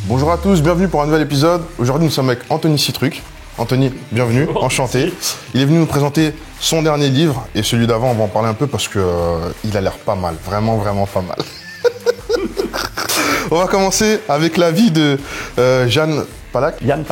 Bonjour à tous, bienvenue pour un nouvel épisode. Aujourd'hui, nous sommes avec Anthony Citruc. Anthony, bienvenue, enchanté. Il est venu nous présenter son dernier livre et celui d'avant, on va en parler un peu parce que il a l'air pas mal, vraiment pas mal. On va commencer avec la vie de Yann Palach. Yann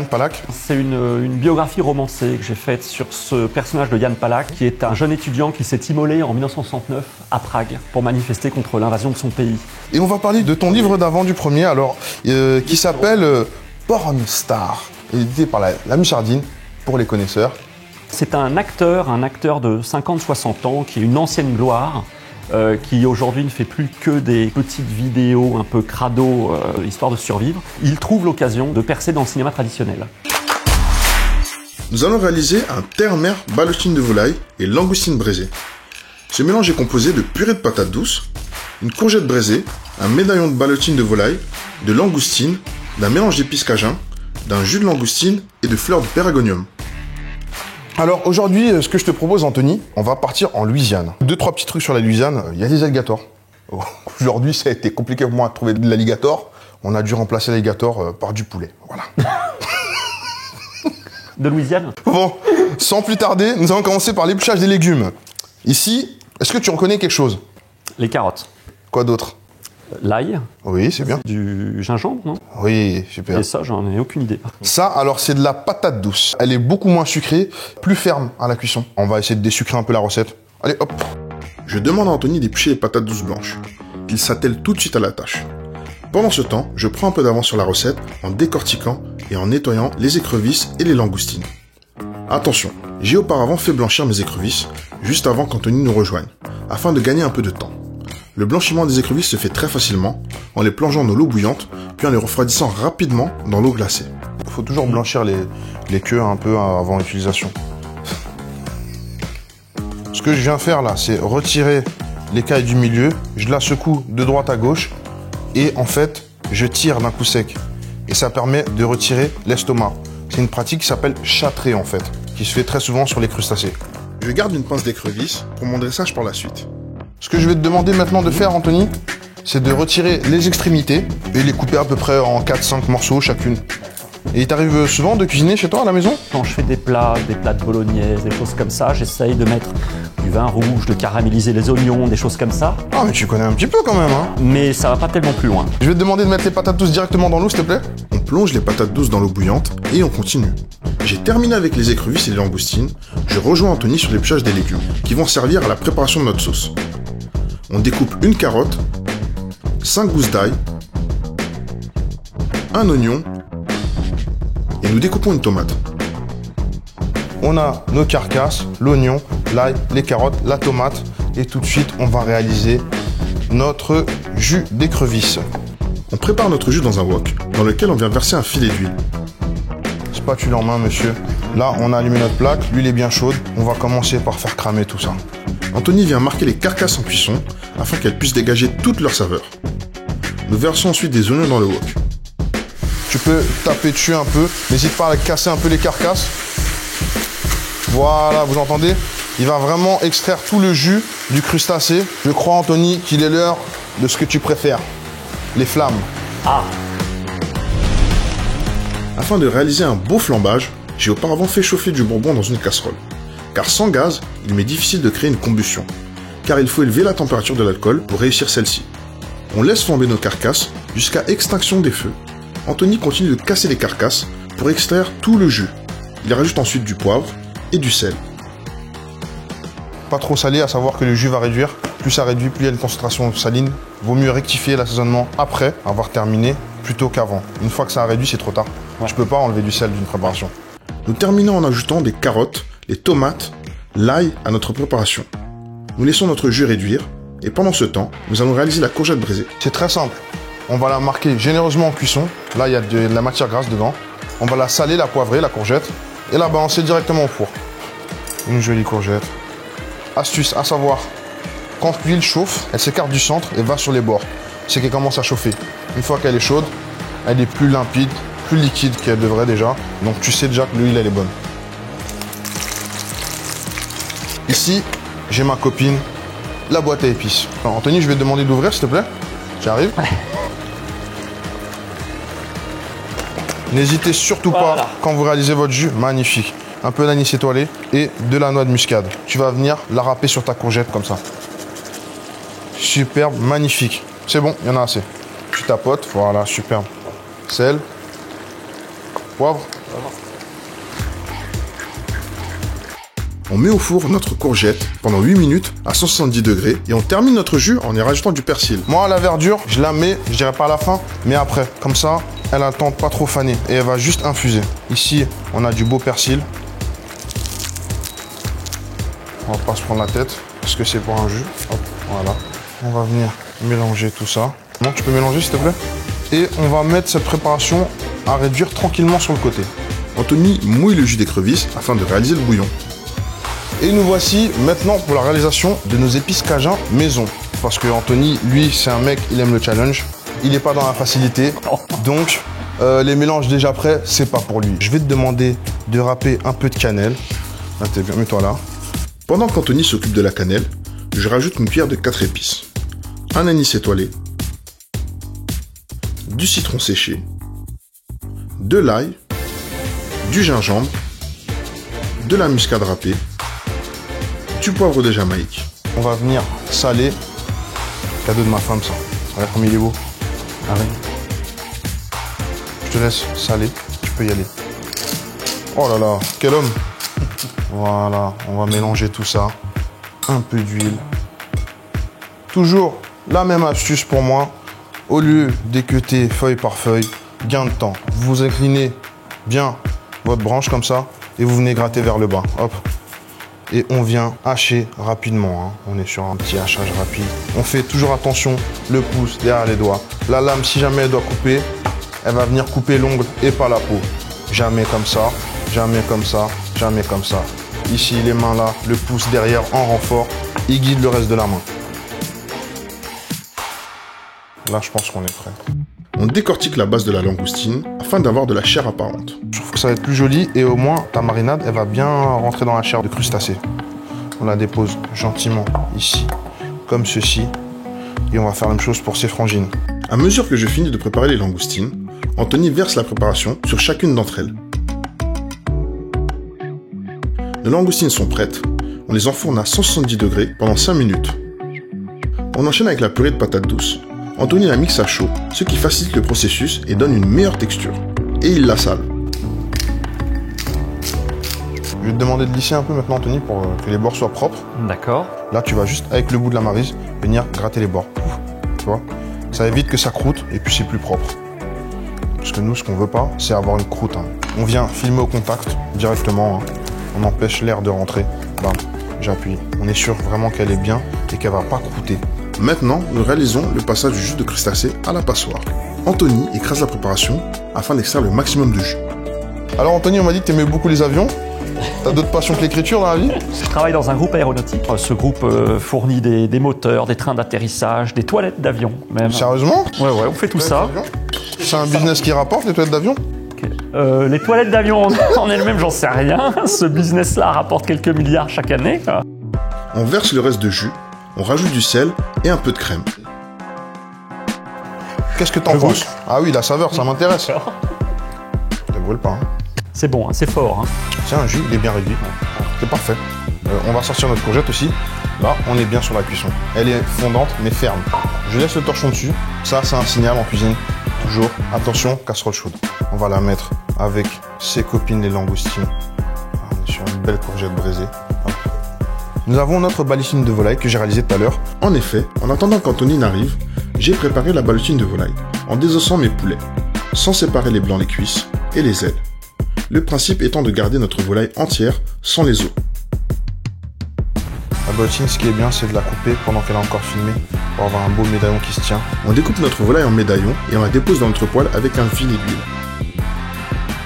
Palach. C'est une biographie romancée que j'ai faite sur ce personnage de Yann Palach, qui est un jeune étudiant qui s'est immolé en 1969 à Prague pour manifester contre l'invasion de son pays. Et on va parler de ton livre d'avant, du premier, alors, qui s'appelle Porn Star, édité par la Musardine, pour les connaisseurs. C'est un acteur de 50-60 ans, qui est une ancienne gloire, qui aujourd'hui ne fait plus que des petites vidéos un peu crado, histoire de survivre. Il trouve l'occasion de percer dans le cinéma traditionnel. Nous allons réaliser un terre-mer ballotine de volaille et langoustine braisée. Ce mélange est composé de purée de patates douces, une courgette braisée, un médaillon de ballotine de volaille, de langoustine, d'un mélange d'épices cajun, d'un jus de langoustine et de fleurs de péragonium. Alors aujourd'hui, ce que je te propose, Anthony, on va partir en Louisiane. 2-3 petits trucs sur la Louisiane. Il y a des alligators. Aujourd'hui, ça a été compliqué pour moi de trouver de l'alligator. On a dû remplacer l'alligator par du poulet. Voilà. De Louisiane. Bon, sans plus tarder, nous allons commencer par l'épluchage des légumes. Ici, est-ce que tu reconnais quelque chose? Les carottes. Quoi d'autre? L'ail. Oui, c'est bien. Du gingembre, non? Oui, super. Et ça, j'en ai aucune idée. Ça, alors, c'est de la patate douce. Elle est beaucoup moins sucrée, plus ferme à la cuisson. On va essayer de désucrer un peu la recette. Allez, hop. Je demande à Anthony d'éplucher les patates douces blanches. Il s'attelle tout de suite à la tâche. Pendant ce temps, je prends un peu d'avance sur la recette en décortiquant et en nettoyant les écrevisses et les langoustines. Attention, j'ai auparavant fait blanchir mes écrevisses juste avant qu'Anthony nous rejoigne, afin de gagner un peu de temps. Le blanchiment des écrevisses se fait très facilement en les plongeant dans l'eau bouillante, puis en les refroidissant rapidement dans l'eau glacée. Il faut toujours blanchir les queues un peu avant l'utilisation. Ce que je viens faire là, c'est retirer l'écaille du milieu, je la secoue de droite à gauche et en fait, je tire d'un coup sec. Et ça permet de retirer l'estomac. C'est une pratique qui s'appelle châtrer en fait, qui se fait très souvent sur les crustacés. Je garde une pince d'écrevisse pour mon dressage par la suite. Ce que je vais te demander maintenant de faire, Anthony, c'est de retirer les extrémités et les couper à peu près en 4-5 morceaux chacune. Et il t'arrive souvent de cuisiner chez toi à la maison? Quand je fais des plats de bolognaise, des choses comme ça, j'essaye de mettre du vin rouge, de caraméliser les oignons, des choses comme ça. Ah mais tu connais un petit peu quand même, hein. Mais ça va pas tellement plus loin. Je vais te demander de mettre les patates douces directement dans l'eau, s'il te plaît. On plonge les patates douces dans l'eau bouillante et on continue. J'ai terminé avec les écrevisses et les langoustines. Je rejoins Anthony sur l'épluchage des légumes, qui vont servir à la préparation de notre sauce. On découpe une carotte, 5 gousses d'ail, un oignon et nous découpons une tomate. On a nos carcasses, l'oignon, l'ail, les carottes, la tomate et tout de suite on va réaliser notre jus d'écrevisse. On prépare notre jus dans un wok dans lequel on vient verser un filet d'huile. Spatule en main, monsieur. Là, on a allumé notre plaque, l'huile est bien chaude. On va commencer par faire cramer tout ça. Anthony vient marquer les carcasses en cuisson afin qu'elles puissent dégager toute leur saveur. Nous versons ensuite des oignons dans le wok. Tu peux taper dessus un peu, n'hésite pas à casser un peu les carcasses. Voilà, vous entendez? Il va vraiment extraire tout le jus du crustacé. Je crois, Anthony, qu'il est l'heure de ce que tu préfères, les flammes. Ah! Afin de réaliser un beau flambage, j'ai auparavant fait chauffer du bourbon dans une casserole. Car sans gaz, il m'est difficile de créer une combustion, car il faut élever la température de l'alcool pour réussir celle-ci. On laisse flamber nos carcasses jusqu'à extinction des feux. Anthony continue de casser les carcasses pour extraire tout le jus. Il rajoute ensuite du poivre et du sel. Pas trop salé, à savoir que le jus va réduire. Plus ça réduit, plus il y a une concentration saline. Vaut mieux rectifier l'assaisonnement après avoir terminé plutôt qu'avant. Une fois que ça a réduit, c'est trop tard. Ouais. Je peux pas enlever du sel d'une préparation. Nous terminons en ajoutant des carottes, les tomates, l'ail à notre préparation. Nous laissons notre jus réduire et pendant ce temps, nous allons réaliser la courgette braisée. C'est très simple. On va la marquer généreusement en cuisson. Là, il y a de la matière grasse dedans. On va la saler, la poivrer, la courgette et la balancer directement au four. Une jolie courgette. Astuce à savoir, quand l'huile chauffe, elle s'écarte du centre et va sur les bords. C'est qu'elle commence à chauffer. Une fois qu'elle est chaude, elle est plus limpide, plus liquide qu'elle devrait déjà. Donc tu sais déjà que l'huile elle est bonne. Ici, j'ai ma copine, la boîte à épices. Alors, Anthony, je vais te demander d'ouvrir, s'il te plaît. J'arrive. Ouais. N'hésitez surtout Voilà. pas, quand vous réalisez votre jus, magnifique. Un peu d'anis étoilé et de la noix de muscade. Tu vas venir la râper sur ta courgette comme ça. Superbe, magnifique. C'est bon, il y en a assez. Tu tapotes, voilà, superbe. Sel, poivre. On met au four notre courgette pendant 8 minutes à 170 degrés et on termine notre jus en y rajoutant du persil. Moi, la verdure, je la mets, je dirais pas à la fin, mais après. Comme ça, elle a le temps de pas trop faner et elle va juste infuser. Ici, on a du beau persil. On va pas se prendre la tête parce que c'est pour un jus. Hop, voilà. On va venir mélanger tout ça. Non, tu peux mélanger s'il te plaît. Et on va mettre cette préparation à réduire tranquillement sur le côté. Anthony mouille le jus d'écrevisse afin de réaliser le bouillon. Et nous voici maintenant pour la réalisation de nos épices cajun maison. Parce que Anthony, lui, c'est un mec, il aime le challenge. Il n'est pas dans la facilité. Donc, les mélanges déjà prêts, c'est pas pour lui. Je vais te demander de râper un peu de cannelle. Là, t'es bien, mets-toi là. Pendant qu'Anthony s'occupe de la cannelle, je rajoute une cuillère de 4 épices. Un anis étoilé. Du citron séché. De l'ail. Du gingembre. De la muscade râpée. Du poivre de Jamaïque. On va venir saler. Cadeau de ma femme, ça. Regarde comme il est beau. Ah oui. Je te laisse saler. Tu peux y aller. Oh là là, quel homme. Voilà, on va mélanger tout ça. Un peu d'huile. Toujours la même astuce pour moi. Au lieu d'équeuter feuille par feuille, gain de temps. Vous inclinez bien votre branche comme ça et vous venez gratter vers le bas. Hop. Et on vient hacher rapidement. Hein. On est sur un petit hachage rapide. On fait toujours attention, le pouce derrière les doigts. La lame, si jamais elle doit couper, elle va venir couper l'ongle et pas la peau. Jamais comme ça, jamais comme ça, jamais comme ça. Ici, les mains là, le pouce derrière en renfort, il guide le reste de la main. Là, je pense qu'on est prêt. On décortique la base de la langoustine afin d'avoir de la chair apparente. Je trouve que ça va être plus joli et au moins ta marinade, elle va bien rentrer dans la chair de crustacé. On la dépose gentiment ici, comme ceci. Et on va faire la même chose pour ces frangines. À mesure que je finis de préparer les langoustines, Anthony verse la préparation sur chacune d'entre elles. Les langoustines sont prêtes. On les enfourne à 170 degrés pendant 5 minutes. On enchaîne avec la purée de patates douces. Anthony la mixe à chaud, ce qui facilite le processus et donne une meilleure texture. Et il la sale. Je vais te demander de lisser un peu maintenant, Anthony, pour que les bords soient propres. D'accord. Là, tu vas juste, avec le bout de la maryse, venir gratter les bords. Tu vois? Ça évite que ça croûte et puis c'est plus propre. Parce que nous, ce qu'on veut pas, c'est avoir une croûte. Hein. On vient filmer au contact directement. Hein. On empêche l'air de rentrer. Bam, j'appuie. On est sûr vraiment qu'elle est bien et qu'elle va pas croûter. Maintenant, nous réalisons le passage du jus de crustacé à la passoire. Anthony écrase la préparation afin d'extraire le maximum de jus. Alors Anthony, on m'a dit que tu aimais beaucoup les avions. T'as d'autres passions que l'écriture dans la vie? Je travaille dans un groupe aéronautique. Ce groupe fournit des moteurs, des trains d'atterrissage, des toilettes d'avion même. Sérieusement? Ouais, on fait tout ça. C'est un business qui rapporte, les toilettes d'avion? Les toilettes d'avion en elles-mêmes, j'en sais rien. Ce business-là rapporte quelques milliards chaque année. Quoi. On verse le reste de jus, on rajoute du sel et un peu de crème. Qu'est-ce que t'en penses? Ah oui, la saveur, ça m'intéresse. Je te brûle pas. Hein. C'est bon, hein, c'est fort. Hein. C'est un jus, il est bien réduit. C'est parfait. On va sortir notre courgette aussi. Là, on est bien sur la cuisson. Elle est fondante, mais ferme. Je laisse le torchon dessus. Ça, c'est un signal en cuisine. Toujours, attention, casserole chaude. On va la mettre avec ses copines les langoustines. On est sur une belle courgette braisée. Hop. Nous avons notre balotine de volaille que j'ai réalisée tout à l'heure. En effet, en attendant qu'Anthony n'arrive, j'ai préparé la balotine de volaille en désossant mes poulets, sans séparer les blancs des cuisses et les ailes. Le principe étant de garder notre volaille entière sans les os. La balotine, ce qui est bien, c'est de la couper pendant qu'elle est encore filmée pour avoir un beau médaillon qui se tient. On découpe notre volaille en médaillons et on la dépose dans notre poêle avec un filet d'huile.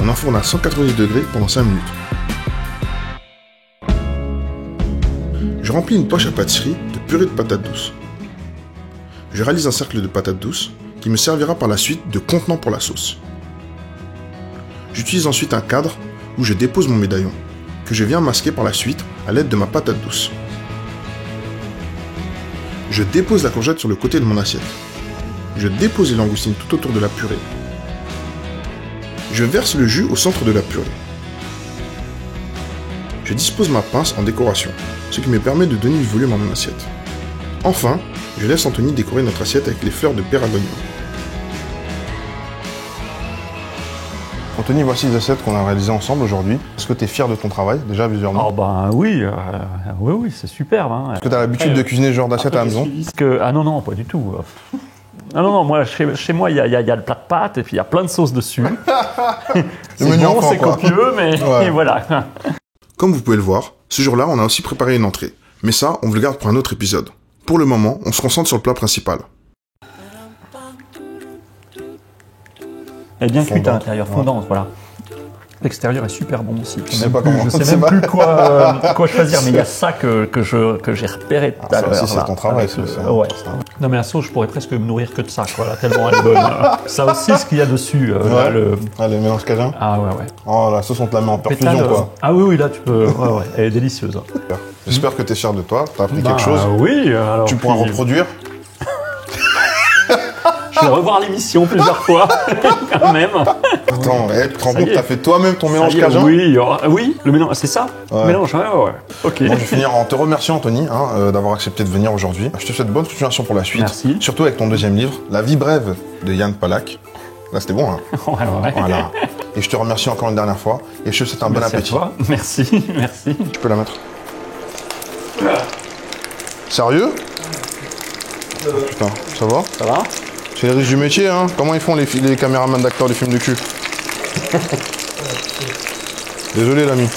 On enfourne à 190 degrés pendant 5 minutes. Je remplis une poche à pâtisserie de purée de patates douces. Je réalise un cercle de patates douces qui me servira par la suite de contenant pour la sauce. J'utilise ensuite un cadre où je dépose mon médaillon, que je viens masquer par la suite à l'aide de ma patate douce. Je dépose la courgette sur le côté de mon assiette. Je dépose les langoustines tout autour de la purée. Je verse le jus au centre de la purée. Je dispose ma pince en décoration, ce qui me permet de donner du volume à mon assiette. Enfin, je laisse Anthony décorer notre assiette avec les fleurs de pélargonium. Anthony, voici les assiettes qu'on a réalisées ensemble aujourd'hui. Est-ce que tu es fier de ton travail, déjà visuellement? Oh ben oui, oui, c'est superbe. Hein. Est-ce que tu as l'habitude de cuisiner ce genre d'assiette à la maison? Ah non, pas du tout. Ah non, moi, chez moi, il y a le plat de pâtes et puis il y a plein de sauces dessus. C'est bon, c'est copieux, mais ouais. Voilà. Comme vous pouvez le voir, ce jour-là, on a aussi préparé une entrée. Mais ça, on vous le garde pour un autre épisode. Pour le moment, on se concentre sur le plat principal. Elle est bien cuite à l'intérieur, fondante, voilà. L'extérieur est super bon aussi. Je sais pas comment. Je sais même plus quoi choisir, mais il y a ça que j'ai repéré tout à l'heure. Ça aussi, c'est ton travail, ça. Ouais. Non, mais la sauce, je pourrais presque me nourrir que de ça, quoi, là, tellement elle est bonne. Ça aussi, ce qu'il y a dessus. Là, le mélange cajun. Ah ouais. Oh, la sauce, on te la met en perfusion, quoi. Ah oui, là, tu peux. Ouais, elle est délicieuse. J'espère que tu es fier de toi, tu as appris quelque chose. Oui, alors. Tu pourras reproduire. Je vais revoir l'émission plusieurs fois, quand même. Attends, tu te rends compte que tu as fait toi-même ton mélange cajun? Oui, le mélange, c'est ça? Ouais. Mélange, ouais. Ok. Bon, je vais finir en te remerciant, Anthony, d'avoir accepté de venir aujourd'hui. Je te souhaite bonne continuation pour la suite. Merci. Surtout avec ton deuxième livre, La vie brève de Yann Palak. Là, c'était bon, hein? Ouais. Voilà. Et je te remercie encore une dernière fois. Et je te souhaite un bon appétit. À toi. Merci. Tu peux la mettre. Sérieux? Putain, ça va? Ça va? C'est les riches du métier, hein. Comment ils font les caméramans d'acteurs du film de cul? Désolé, l'ami.